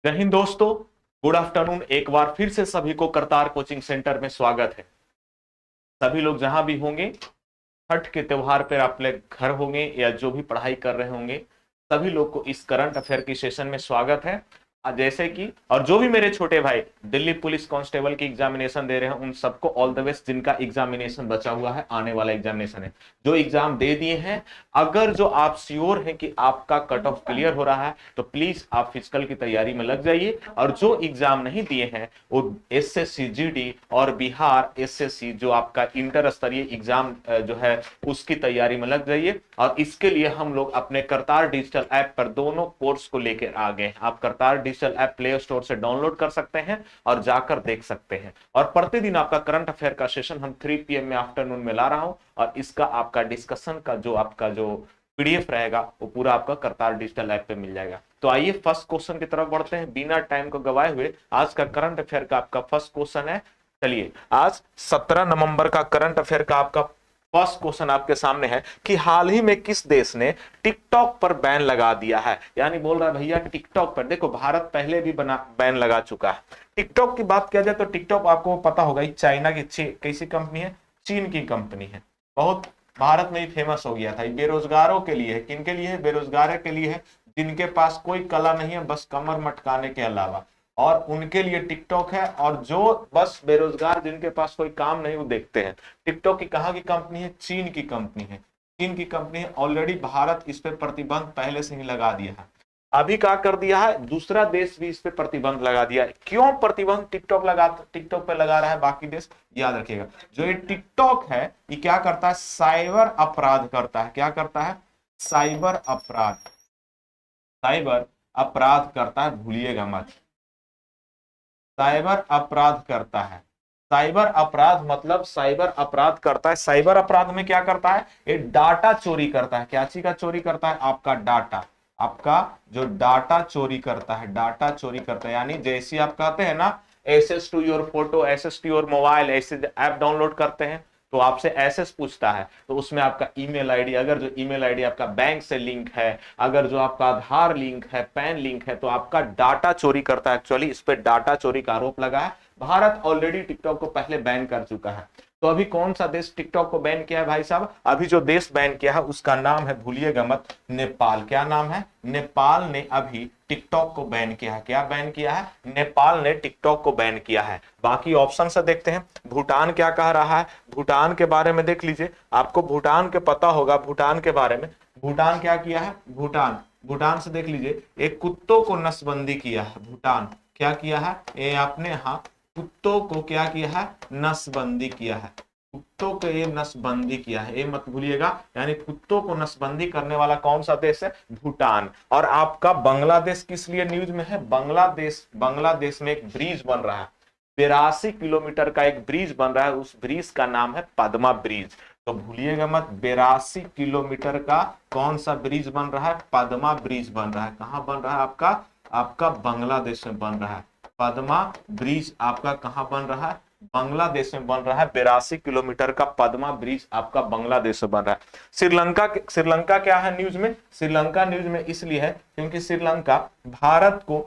जय हिंद दोस्तों, good afternoon. एक बार फिर से सभी को करतार कोचिंग सेंटर में स्वागत है। सभी लोग जहां भी होंगे, छठ के त्योहार पर अपने घर होंगे या जो भी पढ़ाई कर रहे होंगे, सभी लोग को इस करंट अफेयर की सेशन में स्वागत है। जैसे कि और जो भी मेरे छोटे भाई दिल्ली पुलिस कांस्टेबल की एग्जामिनेशन दे रहे हैं, उन सबको ऑल द बेस्ट। जिनका एग्जामिनेशन बचा हुआ है, आने वाला एग्जामिनेशन है, जो एग्जाम दे दिए हैं, अगर जो आप श्योर हैं कि आपका कट ऑफ क्लियर हो रहा है, तो प्लीज आप फिजिकल की तैयारी में लग जाइए। और जो एग्जाम नहीं दिए हैं, वो एसएससी जीडी और बिहार एसएससी जो आपका इंटर स्तरीय एग्जाम जो है, उसकी तैयारी में लग जाइए। और इसके लिए हम लोग अपने करतार डिजिटल ऐप पर दोनों कोर्स को लेकर आ गए। आप Kartar digital app play store से डाउनलोड कर सकते हैं और जाकर देख सकते हैं। और प्रतिदिन आपका करंट अफेयर का सेशन हम 3 PM में आफ्टरनून में ला रहा हूं, और इसका आपका डिस्कशन का जो आपका जो पीडीएफ रहेगा, वो पूरा आपका करतार डिजिटल ऐप पे मिल जाएगा। तो आइए फर्स्ट क्वेश्चन की तरफ बढ़ते हैं बिना टाइम को गवाए हुए। आज का करंट अफेयर का आपका फर्स्ट क्वेश्चन है। चलिए, आज 17 नवंबर का करंट अफेयर का आपका फर्स्ट क्वेश्चन आपके सामने है कि हाल ही में किस देश ने टिकटॉक पर बैन लगा दिया है। यानी बोल रहा है भैया टिकटॉक पर, देखो भारत पहले भी बैन लगा चुका है। टिकटॉक की बात किया जाए तो टिकटॉक आपको पता होगा चाइना की कैसी कंपनी है, चीन की कंपनी है। बहुत भारत में ही फेमस हो गया था। बेरोजगारों के लिए है। किनके लिए है? बेरोजगारों के लिए है, जिनके पास कोई कला नहीं है बस कमर मटकाने के अलावा, और उनके लिए टिकटॉक है। और जो बस बेरोजगार जिनके पास कोई काम नहीं, वो देखते हैं। टिकटॉक की कहाँ की कंपनी है? चीन की कंपनी है। चीन की कंपनी है। ऑलरेडी भारत इस पे प्रतिबंध पहले से ही लगा दिया है। अभी क्या कर दिया है, दूसरा देश भी इस पे प्रतिबंध लगा दिया है। क्यों प्रतिबंध टिकटॉक पे लगा रहा है बाकी देश? याद रखिएगा, जो ये टिकटॉक है, ये क्या करता है? साइबर अपराध करता है। क्या करता है? साइबर अपराध। साइबर अपराध करता है, भूलिएगा मत। साइबर अपराध करता है। साइबर अपराध मतलब साइबर अपराध करता है। साइबर अपराध में क्या करता है? ये डाटा चोरी करता है। क्या चीज का चोरी करता है? आपका डाटा। आपका जो डाटा चोरी करता है, डाटा चोरी करता है। यानी जैसे आप कहते हैं ना, access to your photo, access to your mobile, ऐसे ऐप डाउनलोड करते हैं तो आपसे एसएस पूछता है, तो उसमें आपका ईमेल आईडी, अगर जो ईमेल आईडी आपका बैंक से लिंक है, अगर जो आपका आधार लिंक है, पैन लिंक है, तो आपका डाटा चोरी करता है। एक्चुअली इस पे डाटा चोरी का आरोप लगा है। भारत ऑलरेडी टिकटॉक को पहले बैन कर चुका है। तो अभी कौन सा देश टिकटॉक को बैन किया है भाई साहब? अभी जो देश बैन किया है उसका नाम है, भूलिएगा मत, नेपाल। क्या नाम है? नेपाल ने अभी टिकटॉक को बैन किया है। क्या बैन किया है? नेपाल ने टिकटॉक को बैन किया है। बाकी ऑप्शन से देखते हैं, भूटान क्या कह रहा है। भूटान के बारे में देख लीजिए, आपको भूटान के पता होगा। भूटान के बारे में, भूटान क्या किया है? भूटान, भूटान से देख लीजिए, एक कुत्तों को नसबंदी किया है। भूटान क्या किया है? ये आपने यहाँ कुत्तों को क्या किया है? नसबंदी किया है। कुत्तों को ये नसबंदी किया है, ये मत भूलिएगा। यानी कुत्तों को नसबंदी करने वाला कौन सा देश है? भूटान। और आपका बांग्लादेश किस लिए न्यूज में है? बांग्लादेश, बांग्लादेश में एक ब्रिज बन रहा है। 82 किलोमीटर का एक ब्रिज बन रहा है। उस ब्रिज का नाम है पद्मा ब्रिज। तो भूलिएगा मत, 82 किलोमीटर का कौन सा ब्रिज बन रहा है? पद्मा ब्रिज बन रहा है। कहां बन रहा है? आपका आपका बांग्लादेश में बन रहा है। पद्मा ब्रिज आपका कहां बन रहा है? बांग्लादेश में बन रहा है। 82 किलोमीटर का पद्मा ब्रिज आपका बांग्लादेश में बन रहा है। श्रीलंका क्या है न्यूज में? श्रीलंका न्यूज में इसलिए है क्योंकि श्रीलंका भारत को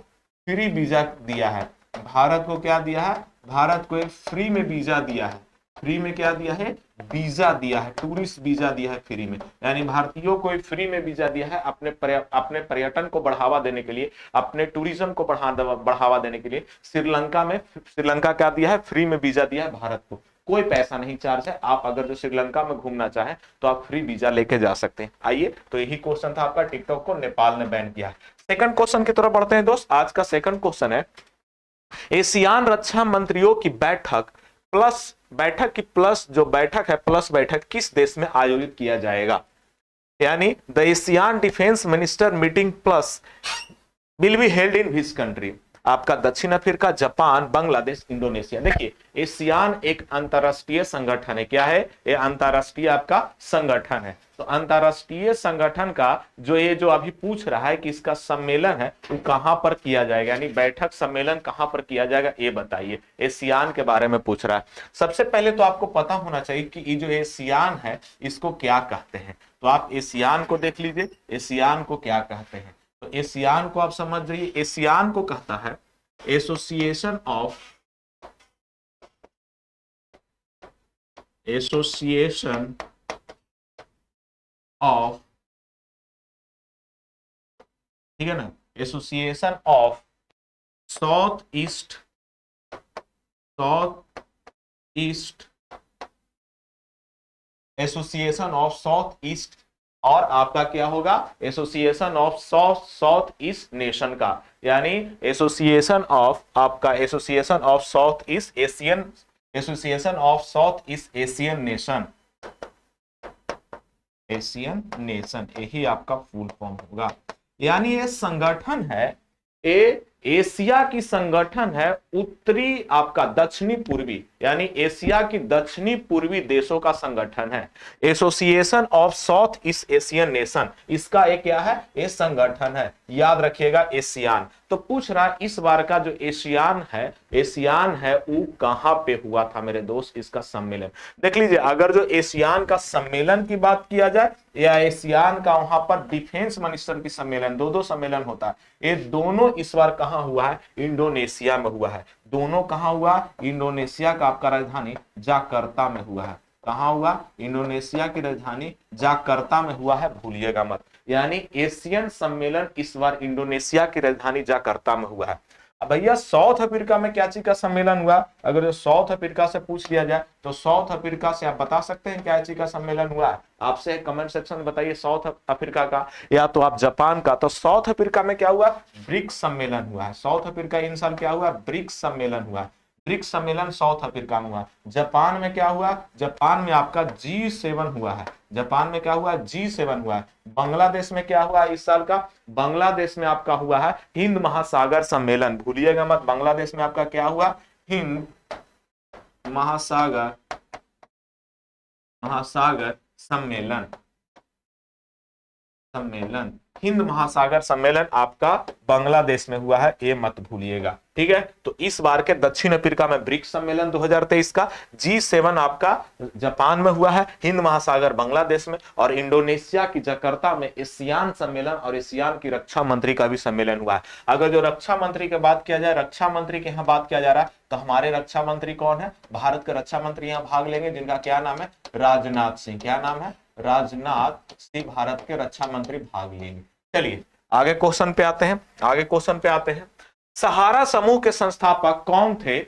फ्री वीजा दिया है। भारत को क्या दिया है? भारत को एक फ्री में वीजा दिया है। फ्री में क्या दिया है? वीजा दिया है, टूरिस्ट वीजा दिया है फ्री में। यानी भारतीयों को फ्री में वीजा दिया है अपने पर्यटन को बढ़ावा देने के लिए, अपने टूरिज्म को बढ़ावा देने के लिए। श्रीलंका क्या दिया है? फ्री में वीजा दिया है भारत को। कोई पैसा नहीं चार्ज है। आप अगर जो श्रीलंका में घूमना चाहें तो आप फ्री वीजा लेके जा सकते हैं। आइए, तो यही क्वेश्चन था आपका। टिकटॉक को नेपाल ने बैन किया है। सेकंड क्वेश्चन की तरफ बढ़ते हैं दोस्त। आज का सेकंड क्वेश्चन है, एशियान रक्षा मंत्रियों की बैठक की प्लस जो बैठक है, प्लस बैठक किस देश में आयोजित किया जाएगा? यानी the ASEAN defence minister meeting plus will be held in which country? आपका दक्षिण अफ्रीका, जापान, बांग्लादेश, इंडोनेशिया। देखिए, एशियान एक अंतरराष्ट्रीय संगठन है। क्या है? ये अंतरराष्ट्रीय आपका संगठन है। तो अंतरराष्ट्रीय संगठन का जो अभी पूछ रहा है कि इसका सम्मेलन है वो कहां पर किया जाएगा, यानी बैठक सम्मेलन कहां पर किया जाएगा, ये बताइए। एशियान के बारे में पूछ रहा है। सबसे पहले तो आपको पता होना चाहिए कि ये जो एशियान है इसको क्या कहते हैं। तो आप एशियान को देख लीजिए, एशियान को क्या कहते हैं। तो एशियान को आप समझ जाइए, एशियान को कहता है एसोसिएशन ऑफ ऑफ ठीक है ना, association of south east association of south east, और आपका क्या होगा, association of south east nation का, यानी एसोसिएशन ऑफ आपका association of south east Asian, association of south east Asian nation, यही आपका फुल फॉर्म होगा। यानी ये संगठन है, ये एशिया की संगठन है, उत्तरी आपका दक्षिणी पूर्वी, यानी एशिया की दक्षिणी पूर्वी देशों का संगठन है, association of south east Asian nation, इसका एक क्या है, ये संगठन है, याद रखिएगा एशियान। तो पूछ रहा इस बार का जो एशियान है वो कहां पे हुआ था मेरे दोस्त, इसका सम्मेलन देख लीजिए। अगर जो एशियान का सम्मेलन की बात किया जाए या एशियान का वहां पर डिफेंस मिनिस्टर की सम्मेलन, दो सम्मेलन होता है, ये दोनों इस बार कहां हुआ है, इंडोनेशिया में हुआ है। दोनों कहां हुआ, इंडोनेशिया का आपका राजधानी जाकर्ता में हुआ है। कहां हुआ, इंडोनेशिया की राजधानी जाकर्ता में हुआ है, भूलिएगा मत। यानी एशियन सम्मेलन इस बार इंडोनेशिया की राजधानी जाकर्ता में हुआ है। अब भैया साउथ अफ्रीका में क्या चीज का सम्मेलन हुआ, अगर जो साउथ अफ्रीका से पूछ लिया जाए तो साउथ अफ्रीका से आप बता सकते हैं क्या चीज का सम्मेलन हुआ है, आपसे कमेंट सेक्शन में बताइए साउथ अफ्रीका का या तो आप जापान का। तो साउथ अफ्रीका में क्या हुआ, ब्रिक्स सम्मेलन हुआ है। साउथ अफ्रीका इन साल क्या हुआ, ब्रिक्स सम्मेलन हुआ, ब्रिक्स सम्मेलन साउथ अफ्रीका में हुआ। जापान में क्या हुआ, जापान में आपका G7 हुआ है, जापान में क्या हुआ, G7 हुआ है। बांग्लादेश में क्या हुआ इस साल का, बांग्लादेश में आपका हुआ है हिंद महासागर सम्मेलन, भूलिएगा मत, बांग्लादेश में आपका क्या हुआ, हिंद महासागर सम्मेलन, हिंद महासागर सम्मेलन आपका बांग्लादेश में हुआ है, ये मत भूलिएगा, ठीक है। तो इस बार के दक्षिण अफ्रीका में ब्रिक्स सम्मेलन 2023 का, G7 आपका जापान में हुआ है, हिंद महासागर बांग्लादेश में, और इंडोनेशिया की जकार्ता में एशियान सम्मेलन और एशियान की रक्षा मंत्री का भी सम्मेलन हुआ है। अगर जो रक्षा मंत्री की बात किया जाए, रक्षा मंत्री की यहाँ बात किया जा रहा है, तो हमारे रक्षा मंत्री कौन है, भारत के रक्षा मंत्री यहाँ भाग लेंगे, जिनका क्या नाम है, राजनाथ सिंह। क्या नाम है, राजनाथ सिंह, भारत के रक्षा मंत्री भाग लेंगे। चलिए आगे क्वेश्चन पे आते हैं। सहारा समूह के संस्थापक कौन थे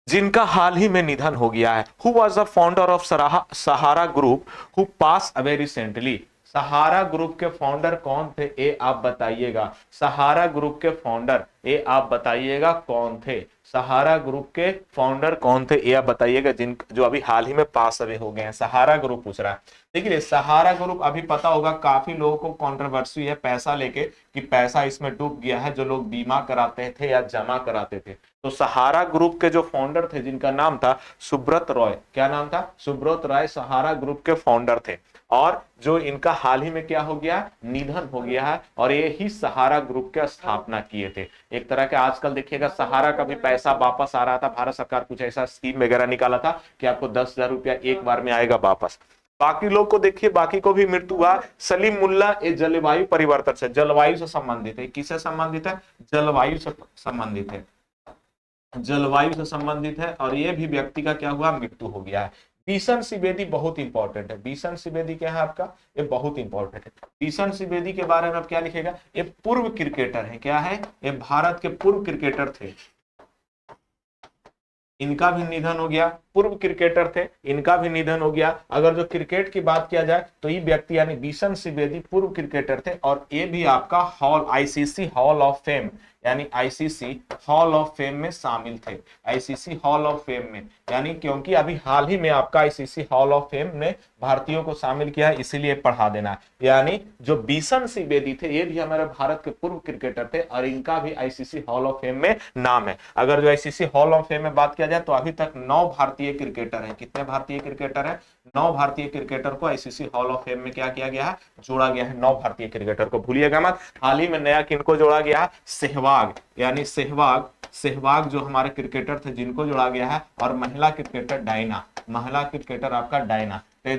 जिनका हाल ही में निधन हो गया है? Who was the founder of Sahara group who pass away recently? Sahara group के फाउंडर कौन थे, ये आप बताइएगा। सहारा ग्रुप के फाउंडर ये आप बताइएगा कौन थे, सहारा ग्रुप के फाउंडर कौन थे ये आप बताइएगा, जिन जो अभी हाल ही में पास अवे हो गए हैं। सहारा ग्रुप पूछ रहा है। देखिए सहारा ग्रुप अभी पता होगा काफी लोगों को कंट्रोवर्सी है पैसा लेके कि पैसा इसमें डूब गया है, जो लोग बीमा कराते थे या जमा कराते थे। तो सहारा ग्रुप के जो फाउंडर थे जिनका नाम था सुब्रत रॉय, क्या नाम था, सुब्रत रॉय सहारा ग्रुप के फाउंडर थे, और जो इनका हाल ही में क्या हो गया, निधन हो गया है, और ये ही सहारा ग्रुप के स्थापना किए थे। एक तरह के आजकल देखिएगा सहारा का भी पैसा वापस आ रहा था, भारत सरकार कुछ ऐसा स्कीम वगैरह निकाला था कि आपको 10,000 रुपया एक बार में आएगा वापस। बाकी लोग को देखिए, बाकी को भी मृत्यु हुआ। सलीम मुल्ला ये जलवायु परिवर्तन से, जलवायु से संबंधित है, किससे संबंधित है, जलवायु से संबंधित है, जलवायु से संबंधित है, और ये भी व्यक्ति का क्या हुआ, मृत्यु हो गया है। बिशन सिवेदी बहुत इंपॉर्टेंट है, बिशन सिवेदी क्या है आपका, ये बहुत इंपॉर्टेंट है। बिशन सिवेदी के बारे में आप क्या लिखेगा, ये पूर्व क्रिकेटर है, क्या है, ये भारत के पूर्व क्रिकेटर थे, इनका भी निधन हो गया, पूर्व क्रिकेटर थे, इनका भी निधन हो गया। अगर जो क्रिकेट की बात किया जाए तो ये व्यक्ति यानी बिशन सिवेदी पूर्व क्रिकेटर थे, और ये भी आपका hall ICC hall of fame यानी आईसीसी हॉल ऑफ फेम में शामिल थे, आईसीसी हॉल ऑफ फेम में, यानी क्योंकि अभी हाल ही में आपका आईसीसी हॉल ऑफ फेम ने भारतीयों को शामिल किया है, इसीलिए पढ़ा देना। यानी जो बिशन सिवेदी थे ये भी हमारे भारत के पूर्व क्रिकेटर थे, और इनका भी आईसीसी हॉल ऑफ फेम में नाम है। अगर जो आईसीसी हॉल ऑफ फेम में बात किया जाए तो अभी तक 9 भारतीय क्रिकेटर हैं, कितने भारतीय क्रिकेटर हैं, 9 भारतीय क्रिकेटर को आईसीसी हॉल ऑफ फेम में क्या किया गया है, जोड़ा गया है, 9 भारतीय क्रिकेटर को, भूलिएगा मत। हाल ही में नया किनको जोड़ा गया है, सहवाग यानी सहवाग जो हमारे क्रिकेटर थे जिनको जोड़ा गया है, और महिला क्रिकेटर डायना, महिला क्रिकेटर आपका डायना, तो ये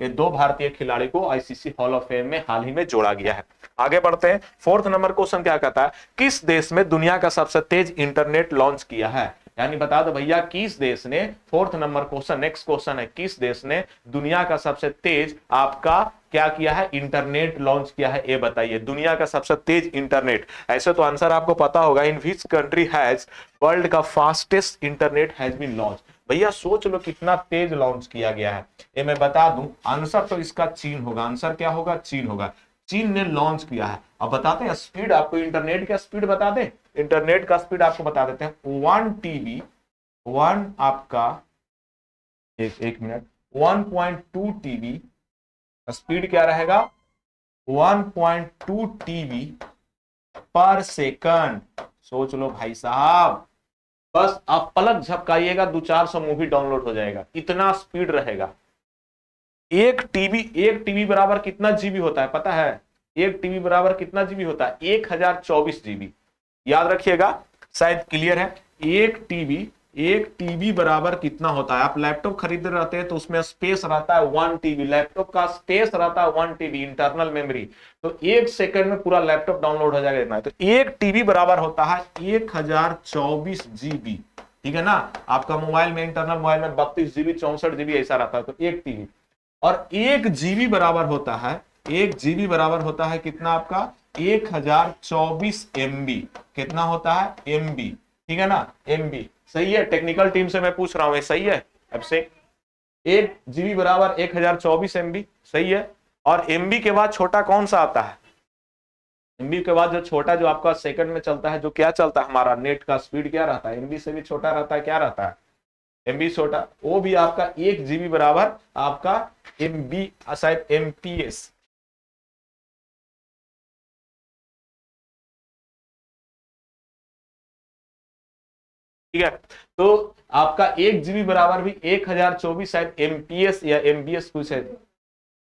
दो भारतीय खिलाड़ी को आईसीसी हॉल ऑफ फेम में हाल ही में जोड़ा गया है। आगे बढ़ते हैं। फोर्थ नंबर क्वेश्चन क्या कहता है, किस देश में दुनिया का सबसे तेज इंटरनेट लॉन्च किया है? यानी बता दो भैया किस देश ने, fourth number question, next question है, किस देश ने दुनिया का सबसे तेज आपका क्या किया है, इंटरनेट लॉन्च किया है, ये बताइए। दुनिया का सबसे तेज इंटरनेट, ऐसे तो आंसर आपको पता होगा, in which country has world का fastest internet has been launch. भैया सोच लो कितना तेज लॉन्च किया गया है, ये मैं बता दूं, आंसर तो इसका चीन होगा। आंसर क्या होगा? चीन होगा। चीन ने लॉन्च किया है। अब बताते हैं स्पीड, आपको इंटरनेट का स्पीड बता दें, इंटरनेट का स्पीड आपको बता देते हैं। 1 टीबी, वन आपका एक मिनट, 1.2 टीबी स्पीड क्या रहेगा? 1.2 टीबी पर सेकंड। सोच लो भाई साहब, बस आप पलक झपकाइएगा 200-400 मूवी डाउनलोड हो जाएगा, इतना स्पीड रहेगा। एक टीबी बराबर कितना जीबी होता है पता है? एक टीबी बराबर कितना जीबी होता है? 1024 जीबी। याद रखिएगा, शायद क्लियर है। एक टीबी बराबर कितना होता है? आप लैपटॉप खरीद रहते हैं तो उसमें स्पेस रहता है 1 टीबी, लैपटॉप का स्पेस रहता है 1 टीबी इंटरनल मेमोरी। तो एक सेकंड में पूरा लैपटॉप डाउनलोड हो जाएगा इतना। तो एक टीबी बराबर होता है 1024 जीबी, ठीक है ना? आपका मोबाइल में, इंटरनल मोबाइल में 32 जीबी 64 जीबी ऐसा रहता है, तो एक टीबी। और एक जीबी बराबर होता है, एक जीबी बराबर होता है कितना आपका? 1024 एमबी। कितना होता है? एमबी, ठीक है ना? एमबी, सही है। टेक्निकल टीम से मैं पूछ रहा हूं, सही है? अब से एक जीबी बराबर 1024 एमबी, सही है। और एमबी के बाद छोटा कौन सा आता है? एमबी के बाद जो छोटा, जो आपका सेकंड में चलता है, जो क्या चलता है हमारा नेट का स्पीड, क्या रहता है? एमबी से भी छोटा रहता है, क्या रहता है? एमबी छोटा, वो भी आपका 1 जीबी बराबर आपका एमबी, शायद एमपीएस। ठीक है, तो आपका 1 जीबी बराबर भी 1024 शायद एमपीएस या एमबीएस कुछ है,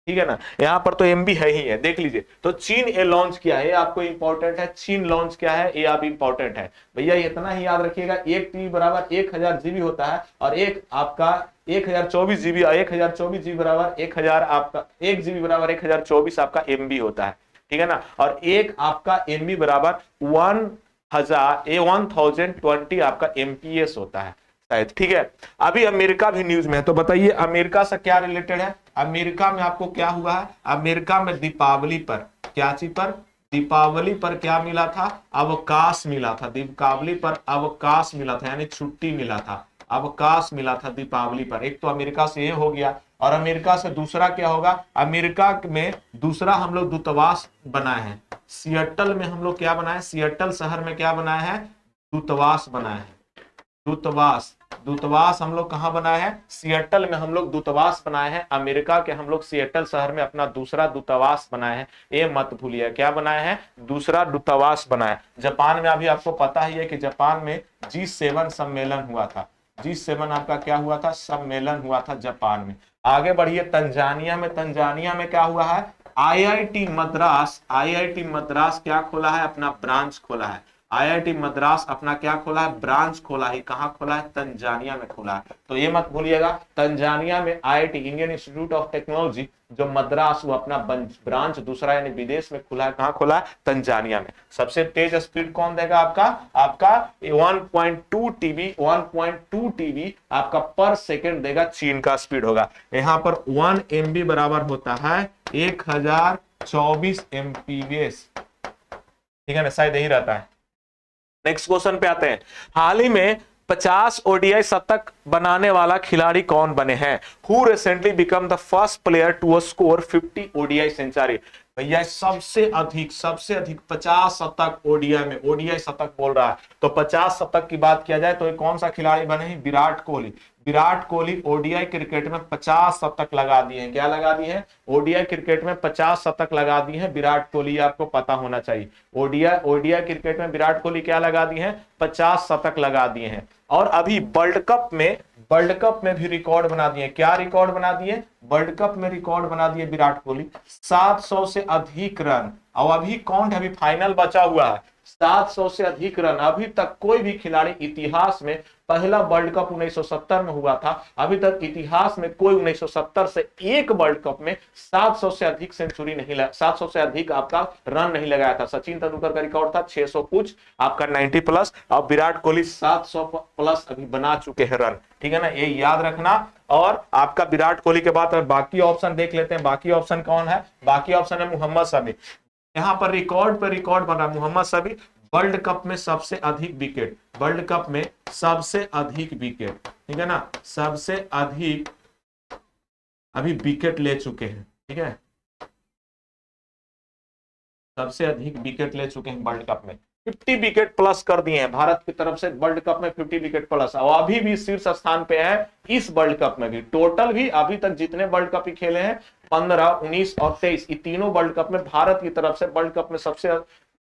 ठीक है ना? यहां पर तो एमबी है ही है, देख लीजिए। तो चीन ये लॉन्च किया है, आपको इंपॉर्टेंट है, चीन लॉन्च किया है, ये आप इंपॉर्टेंट है भैया। इतना ही याद रखिएगा, एक टीबी बराबर 1000 जीबी होता है, और एक आपका 1024 जीबी, और 1024 जीबी बराबर 1000 आपका, 1 जीबी बराबर 1024 आपका एमबी होता है, ठीक है ना? और एक आपका एमबी बराबर 1020 आपका एमपीएस होता है शायद, ठीक है। अभी अमेरिका भी न्यूज में है, तो बताइए अमेरिका से क्या रिलेटेड है? अमेरिका में आपको क्या हुआ है? अमेरिका में दीपावली पर, क्या चीज पर? दीपावली पर क्या मिला था? अवकाश मिला था। दीपावली पर अवकाश मिला था, यानी छुट्टी मिला था, अवकाश मिला था दीपावली पर। एक तो अमेरिका से ये हो गया, और अमेरिका से दूसरा क्या होगा? अमेरिका में दूसरा हम लोग दूतावास बनाए हैं सिएटल में। हम लोग क्या बनाए? सिएटल शहर में क्या बनाए हैं? दूतावास बनाए हैं। दूतावास हम लोग कहां बनाए हैं? सिएटल में हम लोग दूतावास बनाए हैं। अमेरिका के हम लोग सिएटल शहर में अपना दूसरा दूतावास बनाए हैं, ये मत भूलिए। क्या बनाए हैं? दूसरा दूतावास बनाए। जापान में अभी आपको पता ही है कि जापान में G7 सम्मेलन हुआ था। G7 आपका क्या हुआ था? सम्मेलन हुआ था जापान में। आगे बढ़िए तंजानिया में। तंजानिया में क्या हुआ है? आईआईटी मद्रास क्या खोला है? अपना ब्रांच खोला है। आईआईटी मद्रास अपना क्या खोला है? ब्रांच खोला है। कहां खोला है? तंजानिया में खोला है। तो ये मत भूलिएगा, तंजानिया में IIT, Indian institute of technology, जो मद्रास, वो अपना ब्रांच दूसरा यानी विदेश में खुला है। कहां खोला है? तंजानिया में। सबसे तेज स्पीड कौन देगा आपका? आपका 1.2 टीबी आपका पर सेकेंड देगा, चीन का स्पीड होगा। यहां पर 1 एमबी बराबर होता है 1024 एमपीएस, ठीक है ना? शायद यही रहता है। नेक्स्ट क्वेश्चन पे आते हैं। हाल ही में 50 ओडीआई शतक बनाने वाला खिलाड़ी कौन बने हैं? Who recently become the first player to score 50 ODI century? भैया सबसे अधिक 50 शतक ओडीआई में, ओडीआई शतक बोल रहा है, तो 50 शतक की बात किया जाए तो कौन सा खिलाड़ी बने हैं? विराट कोहली। विराट कोहली ओडीआई क्रिकेट में 50 शतक लगा दिए हैं। क्या लगा दिए हैं? ओडीआई क्रिकेट में 50 शतक लगा दिए हैं विराट कोहली, आपको पता होना चाहिए। ओडीआई क्रिकेट में विराट कोहली क्या लगा दिए हैं? 50 शतक लगा दिए हैं। और अभी वर्ल्ड कप में भी रिकॉर्ड बना दिए। क्या रिकॉर्ड बना दिए? वर्ल्ड कप में रिकॉर्ड बना दिए विराट कोहली। 700 से अधिक रन और अभी कौन है, अभी फाइनल बचा हुआ है 700 से अधिक रन। अभी तक कोई भी खिलाड़ी इतिहास में, पहला वर्ल्ड कप 1970 में हुआ था, अभी तक इतिहास में कोई 1970 से एक वर्ल्ड कप में 700 से अधिक सेंचुरी नहीं, 700 से अधिक आपका रन नहीं लगाया था। सचिन तेंदुलकर का रिकॉर्ड था 600 कुछ, आपका 90 प्लस, और विराट कोहली 700 प्लस अभी बना चुके हैं रन, ठीक है ना, ये याद रखना। और आपका विराट कोहली के बाद बाकी ऑप्शन देख लेते हैं। बाकी ऑप्शन कौन है, बाकी ऑप्शन है मोहम्मद शमी। यहां पर रिकॉर्ड बन रहा है मोहम्मद शमी वर्ल्ड कप में सबसे अधिक विकेट, वर्ल्ड कप में सबसे अधिक विकेट, ठीक है ना, सबसे अधिक अभी विकेट ले चुके हैं, ठीक है, सबसे अधिक विकेट ले चुके हैं वर्ल्ड कप में। 50 विकेट प्लस कर दिए हैं भारत की तरफ से वर्ल्ड कप में, 50 विकेट प्लस, और अभी भी शीर्ष स्थान पे है इस वर्ल्ड कप में भी। टोटल भी अभी तक जितने वर्ल्ड कप ही खेले हैं 15, 19 और 23, ये तीनों वर्ल्ड कप में भारत की तरफ से वर्ल्ड कप में सबसे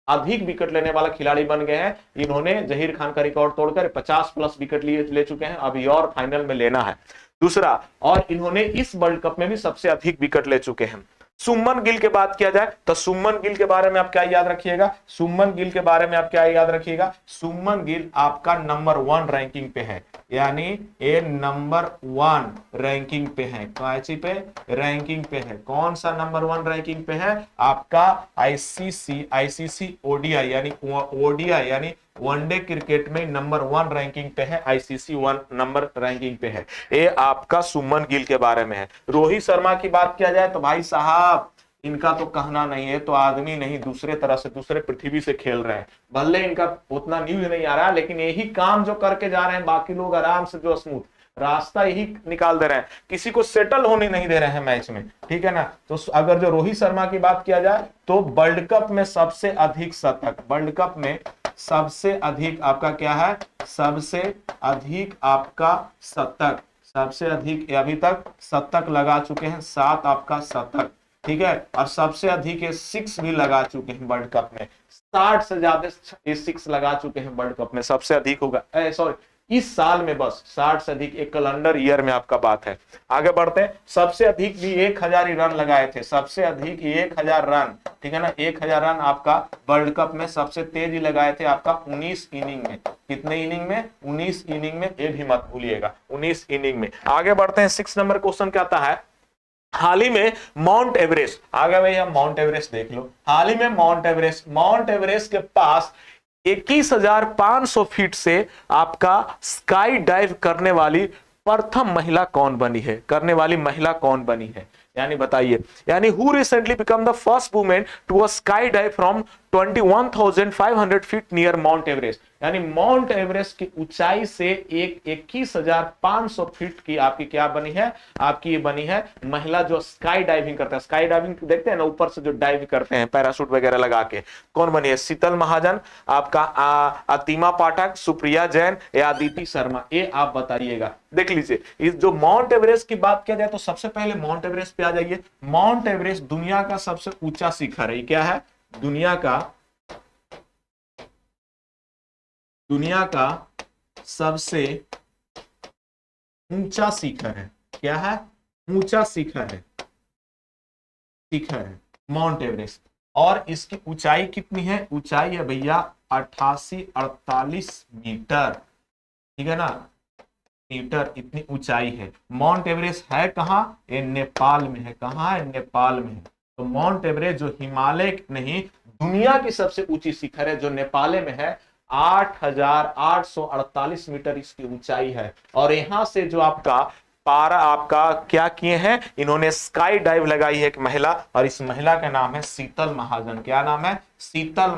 अधिक विकेट लेने वाला खिलाड़ी बन गए हैं। इन्होंने जहीर खान का रिकॉर्ड तोड़कर 50 प्लस विकेट ले चुके हैं, अभी और फाइनल में लेना है दूसरा। और इन्होंने इस वर्ल्ड कप में भी सबसे अधिक विकेट ले चुके हैं। सुमन गिल के बात किया जाए तो सुमन गिल के बारे में आप क्या याद रखिएगा, सुमन गिल के बारे में आप क्या याद रखिएगा, सुमन गिल आपका नंबर 1 रैंकिंग पे है, यानी ये नंबर 1 रैंकिंग पे है। कौन पे रैंकिंग पे है, कौन सा नंबर 1 रैंकिंग पे है, आपका आईसीसी ओडीआई यानी ओडीआई यानी वनडे क्रिकेट में नंबर 1 रैंकिंग पे है, आईसीसी 1 नंबर रैंकिंग पे है। ये आपका सुमन गिल के बारे में है। रोहित शर्मा की बात किया जाए तो भाई साहब इनका तो कहना नहीं है, तो आदमी नहीं, दूसरे तरह से दूसरे पृथ्वी से खेल रहे हैं। भले इनका उतना न्यूज नहीं आ रहा, लेकिन यही काम जो करके जा रहे हैं, बाकी लोग आराम से जो स्मूथ रास्ता यही निकाल दे रहे हैं, किसी को सेटल होने नहीं दे रहे हैं मैच में, ठीक है ना। तो अगर जो रोहित शर्मा की बात किया जाए तो वर्ल्ड कप में सबसे अधिक शतक, वर्ल्ड कप में सबसे अधिक आपका क्या है, सबसे अधिक आपका शतक, सबसे अधिक अभी तक शतक लगा चुके हैं 7 आपका शतक, ठीक है। और सबसे अधिक ये 6 भी लगा चुके हैं वर्ल्ड कप में, 60 से ज्यादा ये 6 लगा चुके हैं वर्ल्ड कप में, सबसे अधिक होगा सॉरी इस साल में बस 60 से अधिक, एक कैलेंडर ईयर में आपका बात है। आगे बढ़ते हैं, सबसे अधिक भी 1000 ही रन लगाए थे, सबसे अधिक 1000 रन, ठीक है ना, 1000 रन आपका वर्ल्ड कप में सबसे तेज ही लगाए थे आपका 19 इनिंग में। कितने इनिंग में, 19 इनिंग में, ये भी मत भूलिएगा 19 इनिंग में। आगे बढ़ते हैं, 6 नंबर क्वेश्चन क्या आता है, हाल ही में माउंट एवरेस्ट, आगे भैया माउंट एवरेस्ट देख लो, हाल ही में माउंट एवरेस्ट के पास 21,500 फीट से आपका स्काई डाइव करने वाली प्रथम महिला कौन बनी है, करने वाली महिला कौन बनी है, यानी बताइए, यानी who recently become the first women to a sky dive from 21,500 feet near Mount Everest, यानी माउंट एवरेस्ट की ऊंचाई से 21,500 फीट की आपकी क्या बनी है, आपकी ये बनी है महिला जो स्काई डाइविंग करता है। स्काई डाइविंग देखते हैं ना, ऊपर से जो डाइव करते हैं पैराशूट वगैरह लगा के, कौन बनी है, शीतल महाजन, आपका अतिमा पाठक, सुप्रिया जैन या अदिति शर्मा, ये आप बताइएगा। देख लीजिए, इस जो माउंट एवरेस्ट की बात किया जाए तो सबसे पहले माउंट एवरेस्ट पे आ जाइए। माउंट एवरेस्ट दुनिया का सबसे ऊंचा शिखर है, क्या है, दुनिया का सबसे ऊंचा शिखर है, क्या है, ऊंचा शिखर है माउंट एवरेस्ट। और इसकी ऊंचाई कितनी है, ऊंचाई है भैया 8848 मीटर, ठीक है ना, मीटर इतनी ऊंचाई है। माउंट एवरेस्ट है कहां, ये नेपाल में है, कहां है, नेपाल में है। तो माउंट एवरेस्ट जो हिमालय नहीं दुनिया की सबसे ऊंची शिखर है, जो नेपाल में है, 8848 मीटर इसकी ऊंचाई है। और यहां से जो आपका क्या किए हैं, इन्होंने स्काई डाइव लगाई है एक महिला, और इस महिला का नाम है शीतल महाजन। क्या नाम है, शीतल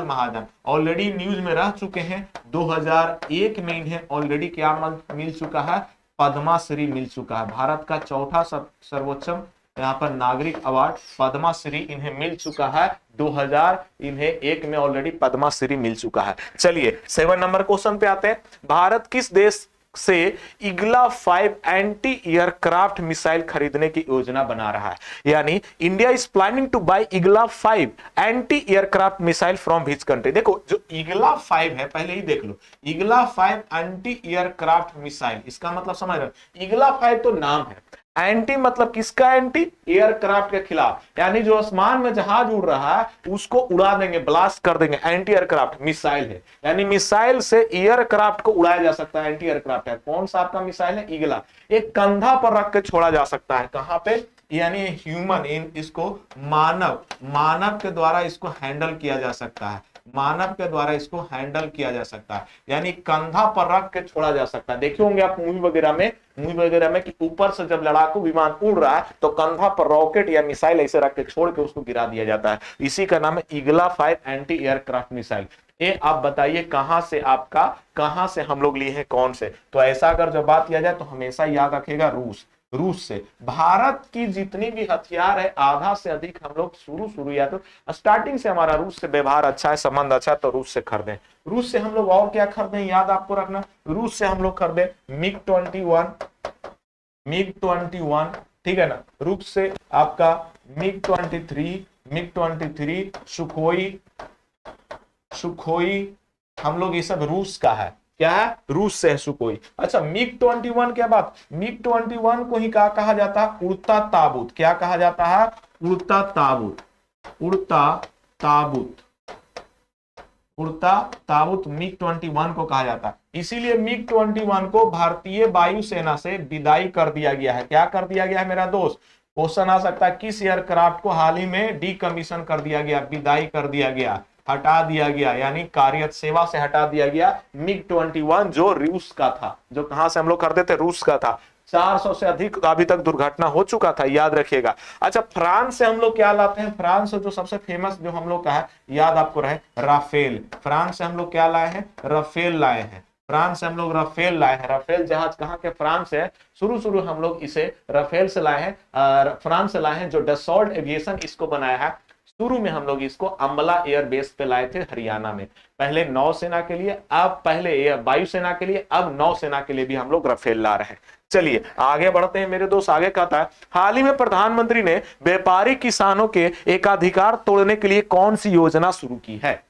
महाजन ऑलरेडी न्यूज में रह चुके हैं। 2001 में इन्हें ऑलरेडी क्या मिल चुका है, पद्माश्री मिल चुका है। भारत का चौथा सर्वोच्चम यहाँ पर नागरिक अवार्ड पद्माश्री इन्हें मिल चुका है। 2001 में ऑलरेडी पद्माश्री मिल चुका है। चलिए 7 नंबर क्वेश्चन पे आते हैं। भारत किस देश से ईगला 5 एंटी एयरक्राफ्ट मिसाइल खरीदने की योजना बना रहा है, यानी India is planning to buy Igla 5 anti aircraft missile from which country. देखो जो ईगला 5 है, पहले ही देख लो, ईगला 5 एंटी एयरक्राफ्ट मिसाइल, इसका मतलब समझ रहे हो, ईगला 5 तो नाम है, एंटी मतलब किसका एंटी? एयरक्राफ्ट के खिलाफ, यानी जो आसमान में जहाज उड़ रहा है उसको उड़ा देंगे, ब्लास्ट कर देंगे। एंटी एयरक्राफ्ट मिसाइल है, यानी मिसाइल से एयरक्राफ्ट को उड़ाया जा सकता है। एंटी एयरक्राफ्ट है। कौन सा आपका मिसाइल है? ईगला। एक कंधा पर रख के छोड़ा जा सकता है। कहां पे? यानी ह्यूमन, इन इसको मानव, मानव के द्वारा इसको हैंडल किया जा सकता है। मानव के द्वारा इसको हैंडल किया जा सकता है, यानी कंधा पर रख के छोड़ा जा सकता है। देखे होंगे आप मूवी वगैरह में कि ऊपर से जब लड़ाकू विमान उड़ रहा है तो कंधा पर रॉकेट या मिसाइल ऐसे रख के छोड़ के उसको गिरा दिया जाता है। इसी का नाम है ईगला 5 एंटी एयरक्राफ्ट मिसाइल। ये आप बताइए कहां से हम लोग लिए हैं, कौन से? तो ऐसा अगर जब बात किया जाए तो हमेशा याद रखेगा रूस से। भारत की जितनी भी हथियार है आधा से अधिक हम लोग शुरू या तो स्टार्टिंग से हमारा रूस से व्यवहार अच्छा है, संबंध अच्छा है, तो रूस से खरीदें। रूस से हम लोग और क्या खरीदें, याद आपको रखना। रूस से हम लोग खरीदें मिग-21, ठीक है ना। रूस से आपका मिग-23, सुखोई, हम लोग ये सब रूस का है। क्या है? रूस से है सुखोई। अच्छा, मिग-21 क्या बात? मिग-21 को ही क्या कहा जाता है? उड़ता ताबूत। क्या कहा जाता है? उड़ता ताबूत। उड़ता ताबूत मिग-21 को कहा जाता है। इसीलिए मिग-21 को भारतीय वायुसेना से विदाई कर दिया गया है। क्या कर दिया गया है मेरा दोस्त? क्वेश्चन आ सकता है किस एयरक्राफ्ट को हाल ही में डीकमीशन कर दिया गया, विदाई कर दिया गया, हटा दिया गया, यानी कार्यरत सेवा से हटा दिया गया? मिग-21 जो रूस का था, जो कहां से हम लोग करते थे? रूस का था। 400 से अधिक अभी तक दुर्घटना हो चुका था, याद रखिएगा। अच्छा, फ्रांस से हम लोग क्या लाते हैं? फ्रांस से जो सबसे फेमस जो हम लोग का है, याद आपको रहे, राफेल। फ्रांस से हम लोग क्या लाए हैं? राफेल लाए हैं। फ्रांस से हम लोग राफेल लाए हैं। राफेल जहाज कहां के? फ्रांस से। शुरू हम लोग इसे राफेल से लाए हैं, फ्रांस से लाए हैं। जो डसॉल्ट एविएशन इसको बनाया है, शुरू में हम लोग इसको अंबला एयरबेस पे लाए थे हरियाणा में। पहले नौसेना के लिए, अब पहले वायुसेना के लिए, अब नौसेना के लिए भी हम लोग राफेल ला रहे हैं। चलिए आगे बढ़ते हैं मेरे दोस्त। आगे कहता है, हाल ही में प्रधानमंत्री ने व्यापारी किसानों के एकाधिकार तोड़ने के लिए कौन सी योजना शुरू की है?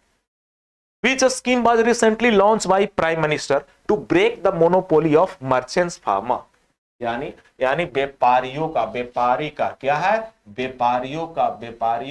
Which scheme was recently launched by Prime Minister to break the monopoly of merchants farmer? यानी व्यापारी का क्या है? व्यापारियों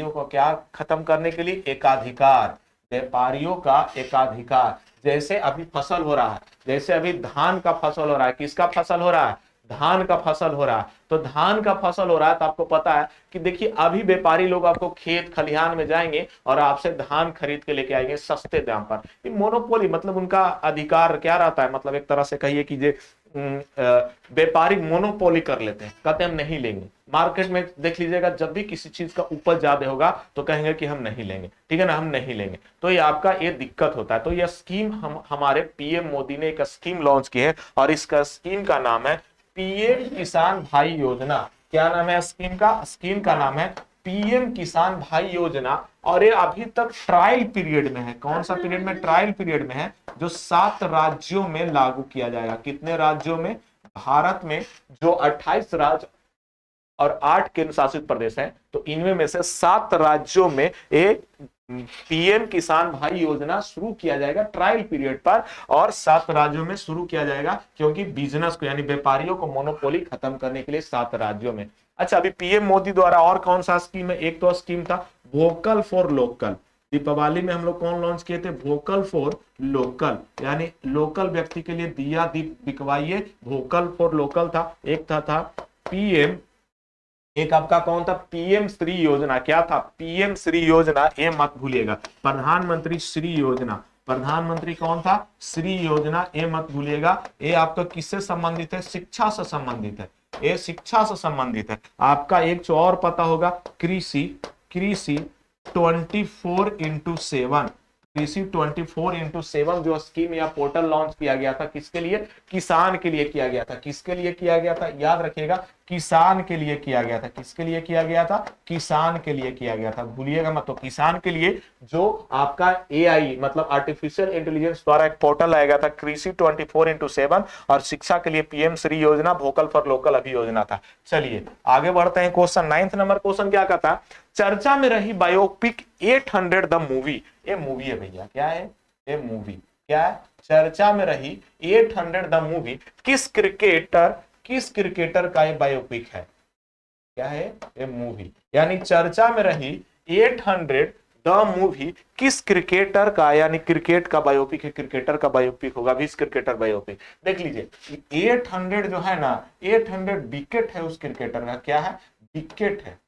को क्या खत्म करने के लिए? एकाधिकार। व्यापारियों का एकाधिकार। जैसे अभी फसल हो रहा है, जैसे अभी धान का फसल हो रहा है। किसका फसल हो रहा है? धान का फसल हो रहा है। तो धान का फसल हो रहा है तो आपको पता है कि देखिए अभी व्यापारी लोग आपको खेत खलिहान में जाएंगे और आपसे धान खरीद के लेके आएंगे सस्ते दाम पर। ये मोनोपोली मतलब उनका अधिकार क्या रहता है? मतलब एक तरह से कहिए कि जे व्यापारी मोनोपोली कर लेते हैं, कहते हैं हम नहीं लेंगे। मार्केट में देख लीजिएगा, जब भी किसी चीज का उपज ज्यादा होगा तो कहेंगे कि हम नहीं लेंगे, ठीक है ना, हम नहीं लेंगे। तो ये आपका ये दिक्कत होता है। तो यह स्कीम हमारे पीएम मोदी ने एक स्कीम लॉन्च की है और इसका स्कीम का नाम है पीएम किसान भाई योजना। क्या नाम है स्कीम का? स्कीम का नाम है पीएम किसान भाई योजना। और ये अभी तक ट्रायल पीरियड में है। कौन सा पीरियड में? ट्रायल पीरियड में है, जो 7 राज्यों में लागू किया जाएगा। कितने राज्यों में? भारत में जो 28 राज्य और 8 केंद्र शासित प्रदेश हैं, तो इनमें में से 7 राज्यों में एक पीएम किसान भाई योजना शुरू किया जाएगा ट्रायल पीरियड पर। और 7 राज्यों में शुरू किया जाएगा क्योंकि बिजनेस को, यानी व्यापारियों को मोनोपोली खत्म करने के लिए 7 राज्यों में। अच्छा, अभी पीएम मोदी द्वारा और कौन सा स्कीम है? एक तो स्कीम था वोकल फॉर लोकल। दीपावली में हम लोग कौन लॉन्च किए थे? वोकल फॉर लोकल, यानी लोकल व्यक्ति के लिए दिया दीप बिकवाइए, वोकल फॉर लोकल था। एक था पीएम, एक आपका कौन था? पीएम श्री योजना। क्या था? पीएम श्री योजना, ये मत भूलिएगा। प्रधानमंत्री श्री योजना, प्रधानमंत्री कौन था? श्री योजना, ये मत भूलिएगा। ये आपका किससे संबंधित है? शिक्षा से संबंधित है। ये शिक्षा से संबंधित है। आपका एक जो और पता होगा, कृषि 24x7, कृषि 24x7 जो स्कीम या पोर्टल लॉन्च किया गया था, किसके लिए? किसान के लिए किया गया था। किसके लिए किया गया था? याद रखिएगा, किसान के लिए किया गया था। किसके लिए किया गया था? किसान के लिए किया गया था, भूलिएगा मत। तो किसान के लिए जो आपका एआई मतलब आर्टिफिशियल इंटेलिजेंस द्वारा एक पोर्टल आया गया था, कृषि 24x7, और शिक्षा के लिए पीएम श्री योजना, वोकल फॉर लोकल अभी योजना था। चलिए आगे बढ़ते हैं। क्वेश्चन 9th नंबर क्वेश्चन क्या कहता है? चर्चा में रही बायोपिक 800 द मूवी, ये मूवी है भैया, क्या है? ये मूवी क्या है? चर्चा में रही 800 द मूवी किस क्रिकेटर किस क्रिकेटर का ये बायोपिक है? क्या है ये मूवी? यानी चर्चा में रही 800 द मूवी किस क्रिकेटर का, यानी क्रिकेट का बायोपिक है, क्रिकेटर का बायोपिक होगा, विश क्रिकेटर बायोपिक। देख लीजिए 800 जो है ना, 800 विकेट है उस क्रिकेटर का। क्या है? विकेट है।